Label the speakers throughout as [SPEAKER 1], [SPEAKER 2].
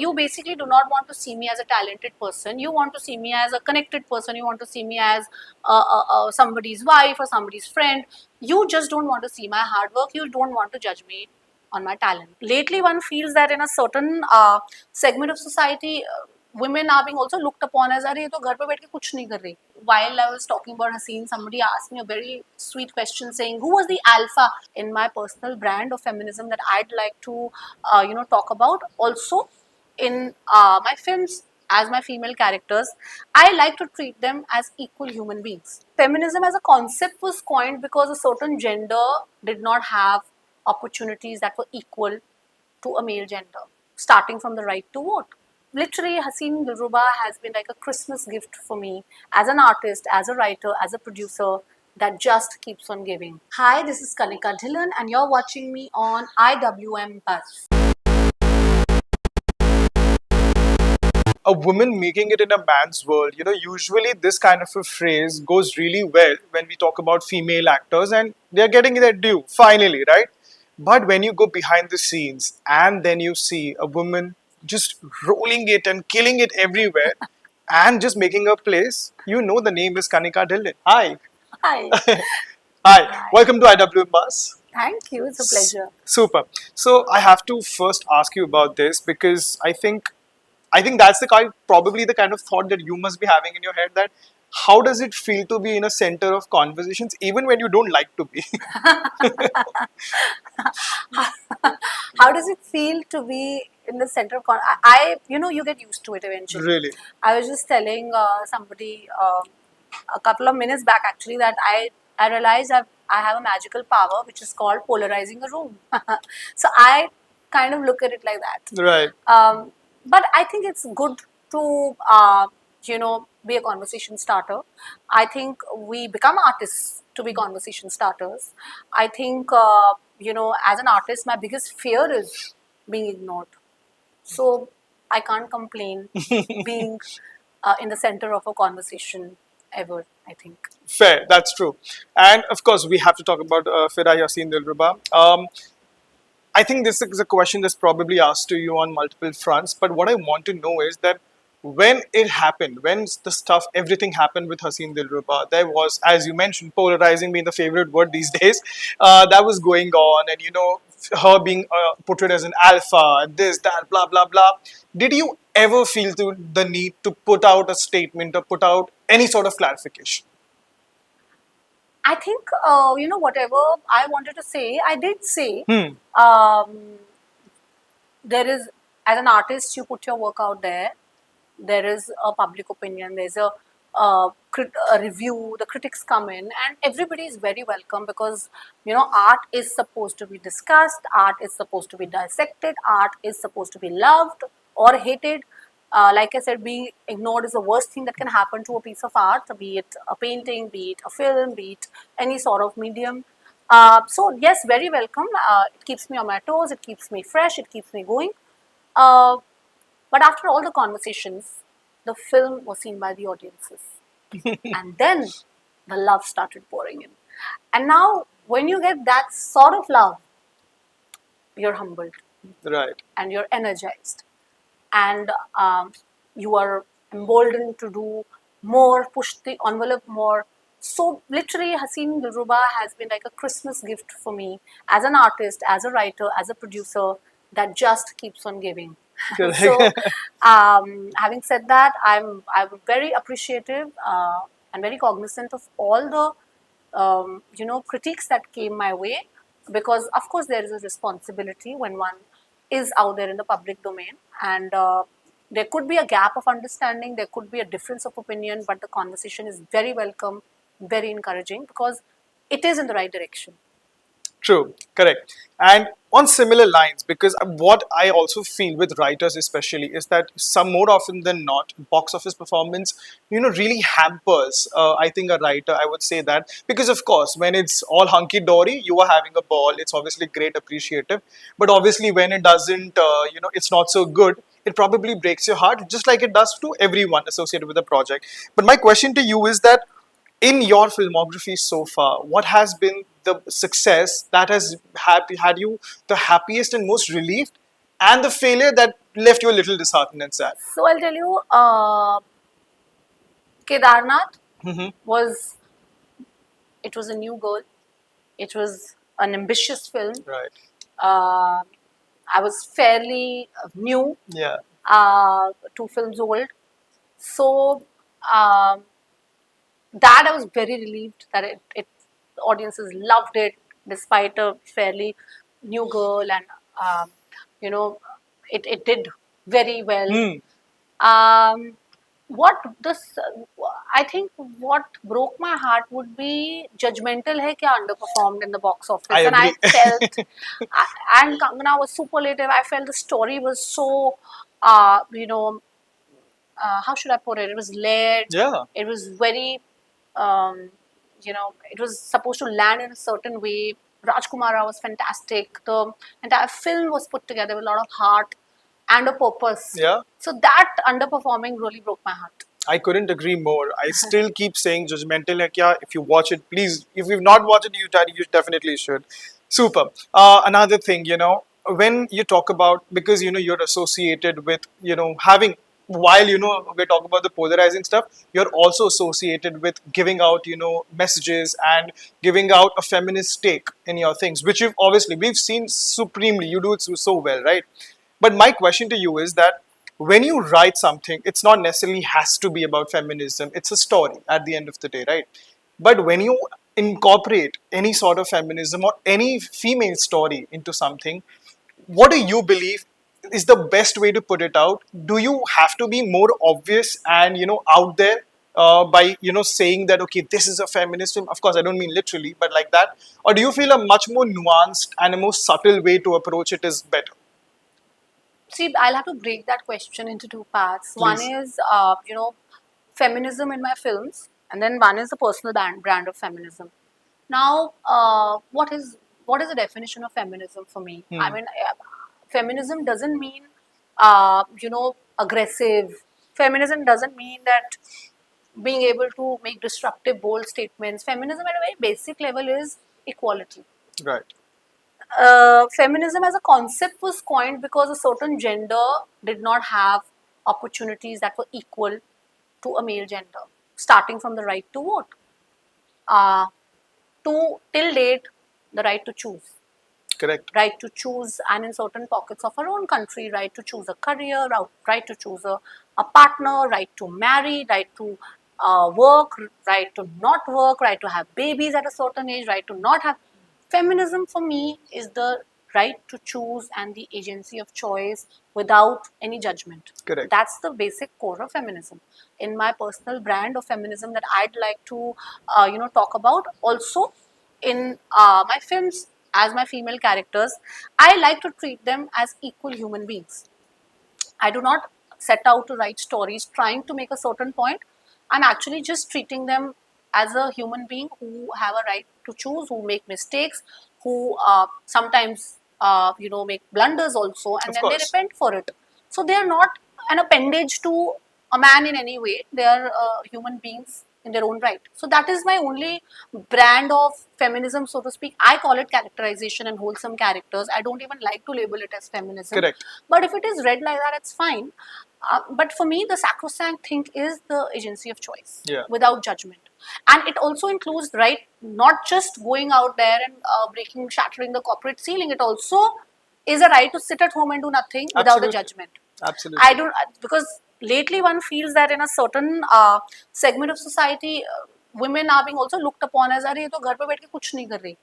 [SPEAKER 1] you basically do not want to see me as a talented person. You want to see me as a connected person. You want to see me as somebody's wife or somebody's friend. You just don't want to see my hard work. You don't want to judge me on my talent. Lately, one feels that in a certain segment of society, women are being also looked upon as, "Arey, ye to ghar pe baith ke kuch nahi kar rahi." While I was talking about Haseen, somebody asked me a very sweet question saying, "Who was the alpha in my personal brand of feminism that I'd like to, talk about?" Also, in my films, as my female characters, I like to treat them as equal human beings. Feminism as a concept was coined because a certain gender did not have opportunities that were equal to a male gender, starting from the right to vote. Literally, Haseen Dilruba has been like a Christmas gift for me as an artist, as a writer, as a producer that just keeps on giving. Hi, this is Kanika Dhillon, and you're watching me on IWMBuzz.
[SPEAKER 2] A woman making it in a man's world, usually this kind of a phrase goes really well when we talk about female actors and they're getting their due, finally, right? But when you go behind the scenes and then you see a woman just rolling it and killing it everywhere and just making her place, the name is Kanika Dhillon. Hi.
[SPEAKER 1] Hi.
[SPEAKER 2] Hi. Welcome to IWMBuzz.
[SPEAKER 1] Thank you. It's a pleasure.
[SPEAKER 2] Super. So I have to first ask you about this because I think that's probably the kind of thought that you must be having in your head, that how does it feel to be in a center of conversations even when you don't like to be?
[SPEAKER 1] How does it feel to be in the center of you get used to it eventually.
[SPEAKER 2] Really?
[SPEAKER 1] I was just telling somebody a couple of minutes back actually that I realized I have a magical power which is called polarizing a room. So I kind of look at it like that.
[SPEAKER 2] Right.
[SPEAKER 1] But I think it's good to be a conversation starter. I think we become artists to be conversation starters. I think as an artist, my biggest fear is being ignored. So I can't complain being in the center of a conversation ever, I think.
[SPEAKER 2] Fair, that's true. And of course, we have to talk about Fira Yassin Dilruba. I think this is a question that's probably asked to you on multiple fronts, but what I want to know is that when it happened, when everything happened with Haseen Dilruba, there was, as you mentioned, polarizing being the favorite word these days, that was going on, and her being portrayed as an alpha, this, that, blah, blah, blah. Did you ever feel the need to put out a statement or put out any sort of clarification?
[SPEAKER 1] I think, whatever I wanted to say, I did say. There is, as an artist, you put your work out there. There is a public opinion. There's a review. The critics come in, and everybody is very welcome because, art is supposed to be discussed. Art is supposed to be dissected. Art is supposed to be loved or hated. Like I said, being ignored is the worst thing that can happen to a piece of art, be it a painting, be it a film, be it any sort of medium. So yes, very welcome. It keeps me on my toes, it keeps me fresh, it keeps me going. But after all the conversations, the film was seen by the audiences. And then the love started pouring in. And now, when you get that sort of love, you're humbled.
[SPEAKER 2] Right.
[SPEAKER 1] And you're energized. And you are emboldened to do more, push the envelope more. So literally, Haseen Dilruba has been like a Christmas gift for me as an artist, as a writer, as a producer that just keeps on giving. So having said that, I'm very appreciative and very cognizant of all the critiques that came my way, because of course there is a responsibility when one is out there in the public domain, and there could be a gap of understanding, there could be a difference of opinion, but the conversation is very welcome, very encouraging, because it is in the right direction.
[SPEAKER 2] True, correct. And on similar lines, because what I also feel with writers especially is that some more often than not, box office performance, really hampers, I think, a writer, I would say that. Because of course, when it's all hunky-dory, you are having a ball, it's obviously great, appreciative. But obviously when it doesn't, it's not so good, it probably breaks your heart, just like it does to everyone associated with the project. But my question to you is that, in your filmography so far, what has been the success that has had you the happiest and most relieved, and the failure that left you a little disheartened and sad?
[SPEAKER 1] So I'll tell you, Kedarnath
[SPEAKER 2] Mm-hmm.
[SPEAKER 1] was, it was a new girl. It was an ambitious film.
[SPEAKER 2] Right.
[SPEAKER 1] Uh, I was fairly new,
[SPEAKER 2] Yeah.
[SPEAKER 1] 2 films old. So um, that I was very relieved that the audiences loved it despite a fairly new girl, and you know it did very well.
[SPEAKER 2] Hmm.
[SPEAKER 1] Um, what this I think what broke my heart would be Judgmental Hai Kya underperformed in the box
[SPEAKER 2] I
[SPEAKER 1] office, and I
[SPEAKER 2] agree.
[SPEAKER 1] felt and Kangana was superlative. I felt the story was so how should I put it? It was layered.
[SPEAKER 2] Yeah.
[SPEAKER 1] It was very, it was supposed to land in a certain way. Rajkumara was fantastic. The entire film was put together with a lot of heart and a purpose.
[SPEAKER 2] Yeah.
[SPEAKER 1] So that underperforming really broke my heart.
[SPEAKER 2] I couldn't agree more. I still keep saying Judgmental Hai Kya. If you watch it, please. If you've not watched it, you definitely should. Super. Another thing, when you talk about, because you're associated with having, while we're talking about the polarizing stuff, you're also associated with giving out messages and giving out a feminist take in your things, which we've seen supremely. You do it so well, right? But my question to you is that when you write something, it's not necessarily has to be about feminism. It's a story at the end of the day, right? But when you incorporate any sort of feminism or any female story into something, what do you believe is the best way to put it out? Do you have to be more obvious and out there by saying that, okay, this is a feminist film? Of course, I don't mean literally, but like that. Or do you feel a much more nuanced and a more subtle way to approach it is better?
[SPEAKER 1] See, I'll have to break that question into 2 parts. One
[SPEAKER 2] Please.
[SPEAKER 1] is, feminism in my films, and then one is the personal brand of feminism. Now, what is the definition of feminism for me? I mean, feminism doesn't mean, aggressive. Feminism doesn't mean that being able to make disruptive, bold statements. Feminism, at a very basic level, is equality.
[SPEAKER 2] Right.
[SPEAKER 1] Feminism as a concept was coined because a certain gender did not have opportunities that were equal to a male gender, starting from the right to vote, uh, to till date the right to choose,
[SPEAKER 2] Correct.
[SPEAKER 1] right to choose, and in certain pockets of our own country, right to choose a career, right to choose a partner, right to marry, right to work, right to not work, right to have babies at a certain age, right to not have. Feminism for me is the right to choose and the agency of choice without any judgment.
[SPEAKER 2] Correct.
[SPEAKER 1] That's the basic core of feminism. In my personal brand of feminism that I'd like to, talk about, also in my films as my female characters, I like to treat them as equal human beings. I do not set out to write stories trying to make a certain point. I'm actually just treating them as a human being who have a right to choose, who make mistakes, who sometimes make blunders also, and
[SPEAKER 2] Of
[SPEAKER 1] then they
[SPEAKER 2] course.
[SPEAKER 1] repent for it. So they are not an appendage to a man in any way. They are human beings in their own right. So that is my only brand of feminism, so to speak. I call it characterization and wholesome characters. I don't even like to label it as feminism.
[SPEAKER 2] Correct.
[SPEAKER 1] But if it is read like that, it's fine. But for me, the sacrosanct thing is the agency of choice,
[SPEAKER 2] Yeah.
[SPEAKER 1] without judgment. And it also includes, right, not just going out there and shattering the corporate ceiling. It also is a right to sit at home and do nothing without a
[SPEAKER 2] Absolutely.
[SPEAKER 1] judgment.
[SPEAKER 2] Absolutely.
[SPEAKER 1] I don't, because lately one feels that in a certain segment of society, women are being also looked upon as, "Arey, ye to ghar pe baith ke kuch nahi kar rahi."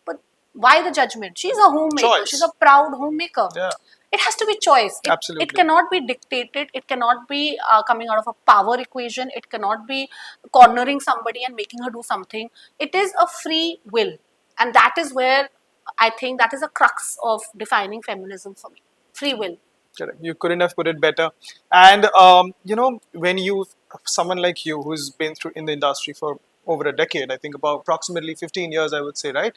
[SPEAKER 1] But why the judgment? She's a homemaker.
[SPEAKER 2] Choice.
[SPEAKER 1] She's a proud homemaker.
[SPEAKER 2] Yeah.
[SPEAKER 1] It has to be choice.
[SPEAKER 2] Absolutely.
[SPEAKER 1] It cannot be dictated. It cannot be coming out of a power equation. It cannot be cornering somebody and making her do something. It is a free will. And that is where I think that is a crux of defining feminism for me. Free will.
[SPEAKER 2] Correct. You couldn't have put it better. And when someone like you who's been through in the industry for over a decade, I think about approximately 15 years, I would say, right?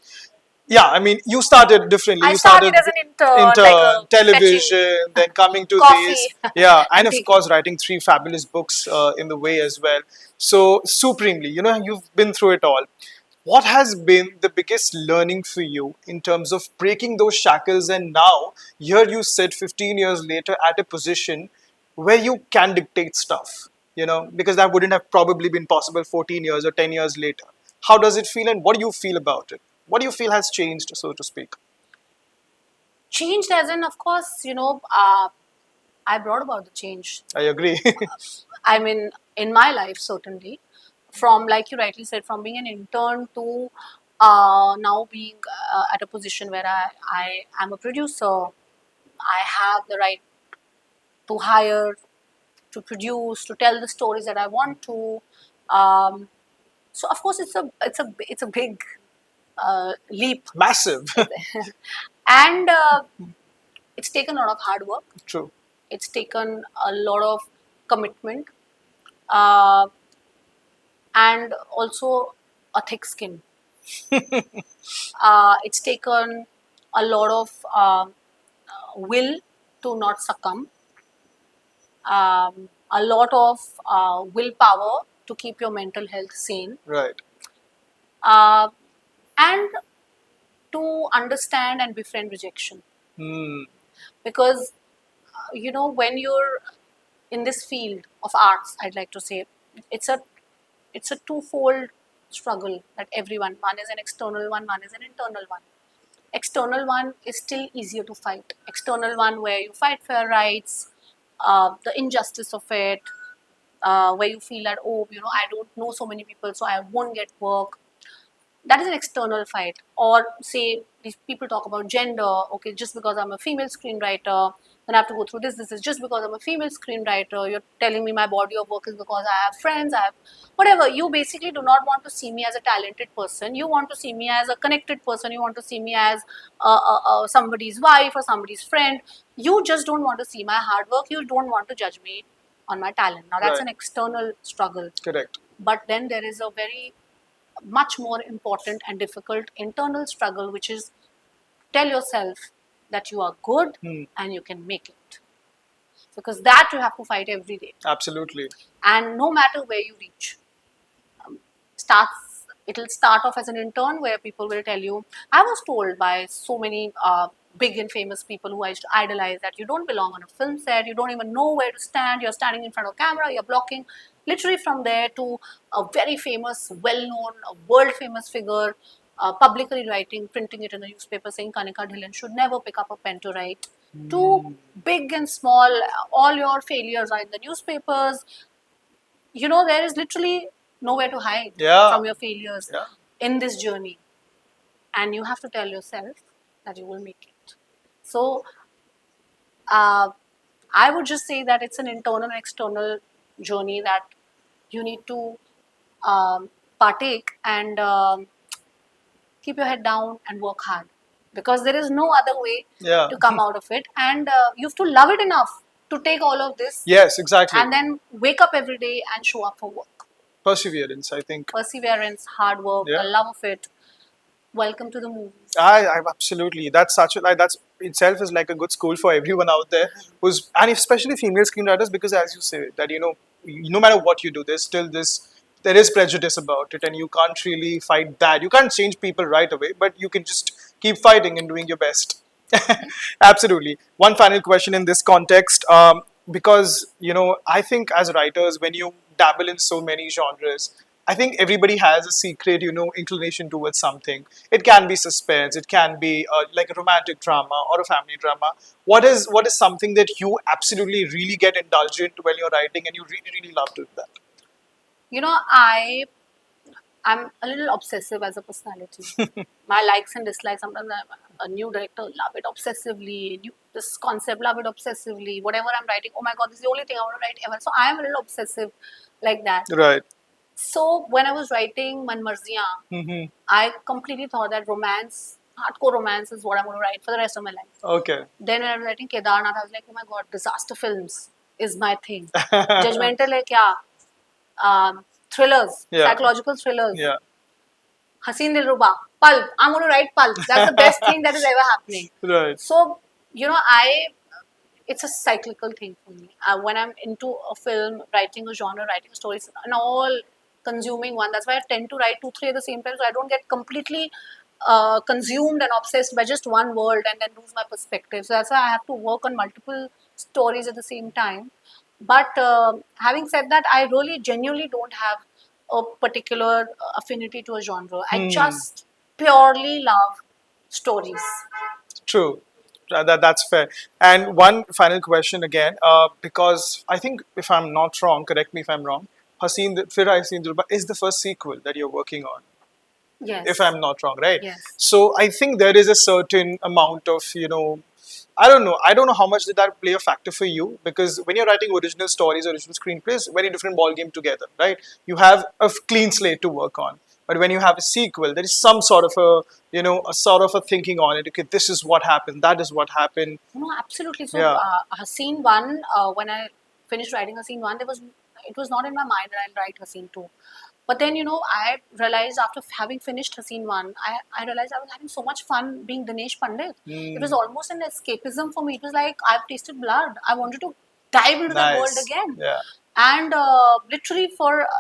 [SPEAKER 2] Yeah, I mean, you started differently.
[SPEAKER 1] I
[SPEAKER 2] You
[SPEAKER 1] started as an intern, like a
[SPEAKER 2] television, then coming to
[SPEAKER 1] coffee.
[SPEAKER 2] this, yeah, and of
[SPEAKER 1] Taking.
[SPEAKER 2] course, writing 3 fabulous books in the way as well. So supremely, you've been through it all. What has been the biggest learning for you in terms of breaking those shackles? And now, here you sit 15 years later at a position where you can dictate stuff, because that wouldn't have probably been possible 14 years or 10 years later. How does it feel, and what do you feel about it? What do you feel has changed, so to speak?
[SPEAKER 1] Changed as in, of course, I brought about the change.
[SPEAKER 2] I agree.
[SPEAKER 1] I mean, in my life, certainly, from, like you rightly said, from being an intern to now being at a position where I am a producer. I have the right to hire, to produce, to tell the stories that I want to. Um, so of course, it's a big leap,
[SPEAKER 2] Massive.
[SPEAKER 1] and it's taken a lot of hard work.
[SPEAKER 2] True.
[SPEAKER 1] It's taken a lot of commitment, uh, and also a thick skin. It's taken a lot of will to not succumb, a lot of willpower to keep your mental health sane,
[SPEAKER 2] Right.
[SPEAKER 1] uh, and to understand and befriend rejection.
[SPEAKER 2] Hmm.
[SPEAKER 1] Because, when you're in this field of arts, I'd like to say, it's a it's a twofold struggle that one is an external one is an internal one. External one is still easier to fight. External one where you fight for your rights, the injustice of it, where you feel that, oh, I don't know so many people, so I won't get work. That is an external fight. Or say these people talk about gender. Okay, just because I'm a female screenwriter, then I have to go through this. This is just because I'm a female screenwriter. You're telling me my body of work is because I have friends. I have whatever. You basically do not want to see me as a talented person. You want to see me as a connected person. You want to see me as somebody's wife or somebody's friend. You just don't want to see my hard work. You don't want to judge me on my talent. Now that's
[SPEAKER 2] Right.
[SPEAKER 1] an external struggle.
[SPEAKER 2] Correct.
[SPEAKER 1] But then there is a very much more important and difficult internal struggle, which is tell yourself that you are good and you can make it. Because that you have to fight every day.
[SPEAKER 2] Absolutely.
[SPEAKER 1] And no matter where you reach, it'll start off as an intern where people will tell you, I was told by so many big and famous people who I used to idolize that you don't belong on a film set, you don't even know where to stand, you're standing in front of camera, you're blocking. Literally from there to a very famous, well-known, world famous figure, publicly writing, printing it in the newspaper saying Kanika Dhillon should never pick up a pen to write. To big and small, all your failures are in the newspapers. There is literally nowhere to hide
[SPEAKER 2] Yeah.
[SPEAKER 1] from your failures
[SPEAKER 2] Yeah.
[SPEAKER 1] in this journey. And you have to tell yourself that you will make it. So, I would just say that it's an internal and external journey that you need to partake and keep your head down and work hard. Because there is no other way
[SPEAKER 2] Yeah.
[SPEAKER 1] to come out of it. And you have to love it enough to take all of this
[SPEAKER 2] Yes, exactly.
[SPEAKER 1] and then wake up every day and show up for work.
[SPEAKER 2] Perseverance, I think.
[SPEAKER 1] Perseverance, hard work,
[SPEAKER 2] Yeah.
[SPEAKER 1] the love of it. Welcome to the movies.
[SPEAKER 2] I absolutely. That's such a that's itself is like a good school for everyone out there who's, and especially female screenwriters, because as you say that no matter what you do, there is prejudice about it, and you can't really fight that. You can't change people right away, but you can just keep fighting and doing your best. Absolutely. One final question in this context, because I think as writers, when you dabble in so many genres, I think everybody has a secret, inclination towards something. It can be suspense, it can be like a romantic drama or a family drama. What is something that you absolutely really get indulgent when you're writing, and you really really love doing that?
[SPEAKER 1] I'm a little obsessive as a personality. My likes and dislikes. Sometimes I'm a new director, love it obsessively. This concept, love it obsessively. Whatever I'm writing, oh my god, this is the only thing I want to write ever. So I am a little obsessive like that.
[SPEAKER 2] Right.
[SPEAKER 1] So when I was writing Man Marziyan, I completely thought that hardcore romance is what I'm going to write for the rest of my life.
[SPEAKER 2] Okay.
[SPEAKER 1] Then when I was writing Kedarnath, I was like, oh my god, disaster films is my thing. Judgmental hai kya? Thrillers,
[SPEAKER 2] Yeah.
[SPEAKER 1] psychological thrillers.
[SPEAKER 2] Yeah.
[SPEAKER 1] Haseen Dilruba, pulp. I'm going to write pulp. That's the best thing that is ever happening.
[SPEAKER 2] Right.
[SPEAKER 1] So, it's a cyclical thing for me. When I'm into a film, writing a genre, writing stories, and all consuming one. That's why I tend to write 2, 3 at the same time, so I don't get completely consumed and obsessed by just one world and then lose my perspective. So that's why I have to work on multiple stories at the same time. But having said that, I really genuinely don't have a particular affinity to a genre. I just purely love stories.
[SPEAKER 2] True. That's fair. And one final question again, because I think if I'm not wrong, correct me if I'm wrong, Fir Haseen Dilba is the first sequel that you're working on,
[SPEAKER 1] Yes.
[SPEAKER 2] if I'm not wrong, right?
[SPEAKER 1] Yes.
[SPEAKER 2] So I think there is a certain amount of, I don't know. I don't know how much did that play a factor for you, because when you're writing original stories, original screenplays, very different ball game together, right? You have a clean slate to work on, but when you have a sequel, there is some sort of a sort of a thinking on it. Okay, this is what happened. That is what happened.
[SPEAKER 1] No, absolutely. So,
[SPEAKER 2] Yeah.
[SPEAKER 1] Haseen 1, when I finished writing Haseen 1, it was not in my mind that I'll write Haseen 2. But then, I realized after having finished Haseen 1, I realized I was having so much fun being Dinesh Pandit. It was almost an escapism for me. It was like I've tasted blood. I wanted to dive into the world
[SPEAKER 2] Nice.
[SPEAKER 1] again.
[SPEAKER 2] Yeah.
[SPEAKER 1] And literally,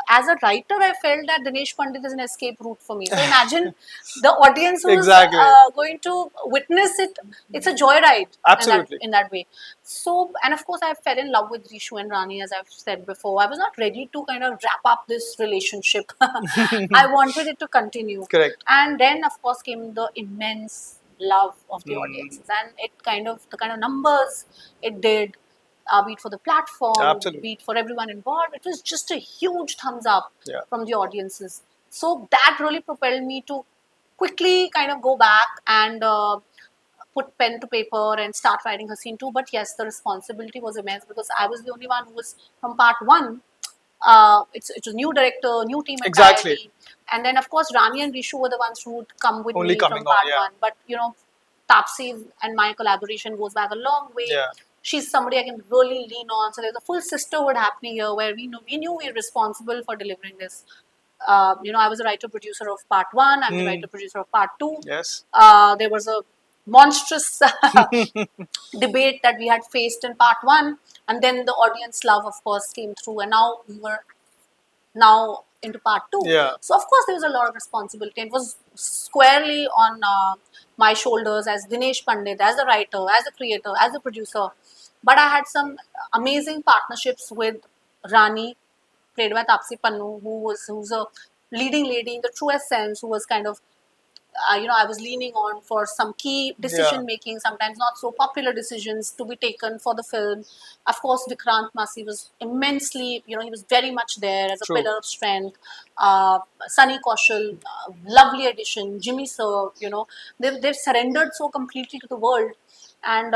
[SPEAKER 1] as a writer, I felt that Dinesh Pandit is an escape route for me. So imagine the audience who's
[SPEAKER 2] Exactly.
[SPEAKER 1] going to witness it. It's a joyride
[SPEAKER 2] Absolutely.
[SPEAKER 1] in that way. So, and of course, I fell in love with Rishu and Rani, as I've said before. I was not ready to kind of wrap up this relationship. I wanted it to continue.
[SPEAKER 2] Correct.
[SPEAKER 1] And then, of course, came the immense love of the audiences, and the kind of numbers it did. Be it for the platform,
[SPEAKER 2] Absolutely.
[SPEAKER 1] be it for everyone involved, it was just a huge thumbs up
[SPEAKER 2] Yeah.
[SPEAKER 1] from the audiences. So that really propelled me to quickly kind of go back and put pen to paper and start writing Haseen 2. But yes, the responsibility was immense because I was the only one who was from part 1. It's a new director, new team entirely.
[SPEAKER 2] Exactly.
[SPEAKER 1] And then, of course, Rani and Rishu were the ones who would come with
[SPEAKER 2] Only
[SPEAKER 1] me
[SPEAKER 2] coming
[SPEAKER 1] from part
[SPEAKER 2] on, yeah.
[SPEAKER 1] 1. But, Tapsi and my collaboration goes back a long way.
[SPEAKER 2] Yeah.
[SPEAKER 1] She's somebody I can really lean on. So there's a full sisterhood happening here where we knew we were responsible for delivering this. I was a writer producer of part 1. I'm the writer producer of part 2.
[SPEAKER 2] Yes.
[SPEAKER 1] There was a monstrous debate that we had faced in part 1, and then the audience love, of course, came through, and now we were into part 2.
[SPEAKER 2] Yeah.
[SPEAKER 1] So of course there was a lot of responsibility. It was squarely on my shoulders as Dinesh Pandit, as the writer, as the creator, as the producer. But I had some amazing partnerships with Rani, played by Tapsi Pannu, who's a leading lady in the truest sense, who was kind of I was leaning on for some key decision making, sometimes not so popular decisions to be taken for the film. Of course, Vikrant Masi was immensely, he was very much there as a
[SPEAKER 2] True.
[SPEAKER 1] pillar of strength. Sunny Kaushal, lovely addition. Jimmy Sir, they've surrendered so completely to the world. And,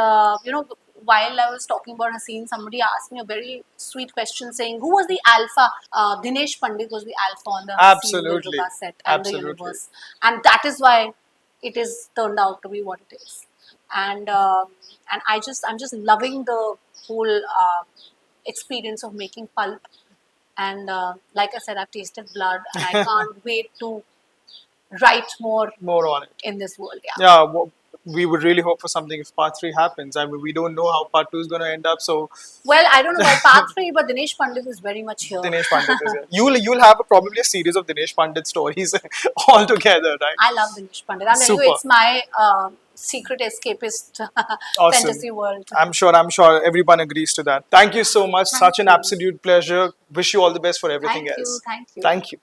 [SPEAKER 1] while I was talking about Haseen, somebody asked me a very sweet question saying, who was the alpha? Dinesh Pandit was the alpha on the
[SPEAKER 2] Absolutely.
[SPEAKER 1] Haseen set and
[SPEAKER 2] Absolutely.
[SPEAKER 1] the universe. And that is why it is turned out to be what it is. And I'm just loving the whole experience of making pulp. And like I said, I've tasted blood, and I can't wait to write more
[SPEAKER 2] on it.
[SPEAKER 1] in this world. Yeah.
[SPEAKER 2] Yeah, well, we would really hope for something if part 3 happens. I mean, we don't know how part 2 is going to end up, so
[SPEAKER 1] Well, I don't know about part 3, but Dinesh Pandit is very much here.
[SPEAKER 2] Dinesh Pandit is here. You'll have probably a series of Dinesh Pandit stories all together, right?
[SPEAKER 1] I love Dinesh Pandit. I'm telling
[SPEAKER 2] Super.
[SPEAKER 1] you, it's my secret escapist
[SPEAKER 2] Awesome.
[SPEAKER 1] fantasy world.
[SPEAKER 2] I'm sure everyone agrees to that. Thank you so much.
[SPEAKER 1] Thank
[SPEAKER 2] Such an
[SPEAKER 1] you.
[SPEAKER 2] absolute pleasure. Wish you all the best for everything
[SPEAKER 1] Thank you.
[SPEAKER 2] else.
[SPEAKER 1] Thank you.
[SPEAKER 2] Thank you.